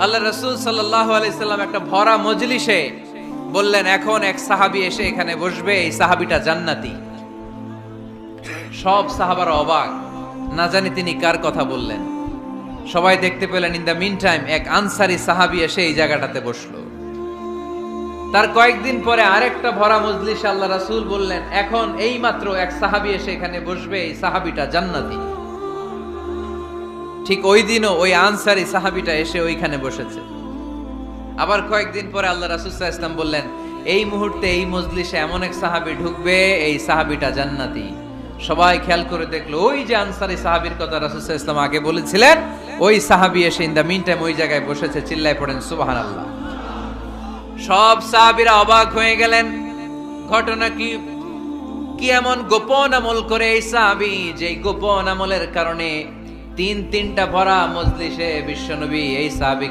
আল্লাহ রাসূল সাল্লাল্লাহু আলাইহি সাল্লাম একটা ভরা মজলিসে বললেন, এখন এক সাহাবী এসে এখানে বসবে, এই সাহাবীটা জান্নাতি। সব সাহাবারা অবাক, না জানি তিনি কার কথা বললেন। সবাই দেখতে পেলেন ইন দ্য মিন টাইম এক আনসারী সাহাবী এসে এই জায়গাটাতে বসলো। তার কয়েকদিন পরে আরেকটা ভরা মজলিসে আল্লাহ রাসূল বললেন, এখন এই মাত্র এক সাহাবী এসে এখানে বসবে, এই সাহাবীটা জান্নাতি। ঠিক ওই দিনও ওই আনসারী সাহাবীটা এসে ওইখানে বসেছে। আবার কয়েকদিন পরে আল্লাহ রাসূল সাল্লাল্লাহু আলাইহি ওয়াসাল্লাম বললেন, এই মুহূর্তে এই মজলিসে এমন এক সাহাবী ঢুকবে, এই সাহাবীটা জান্নাতি। সবাই খেয়াল করে দেখলো, ওই যে আনসারী সাহাবীর কথা রাসূল সাল্লাল্লাহু আলাইহি ওয়াসাল্লাম আগে বলেছিলেন, ওই সাহাবী এসে ইন দ্য মিন টাইম ওই জায়গায় বসেছে। চিল্লায় পড়েন সুবহানাল্লাহ। সব সাহাবীরা অবাক হয়ে গেলেন। ঘটনা কি? কি এমন গোপন আমল করে এই সাহাবী, যে গোপন আমলের কারণে তিনটা ভরা মজলিসে বিশ্বনবী এই সাহাবীকে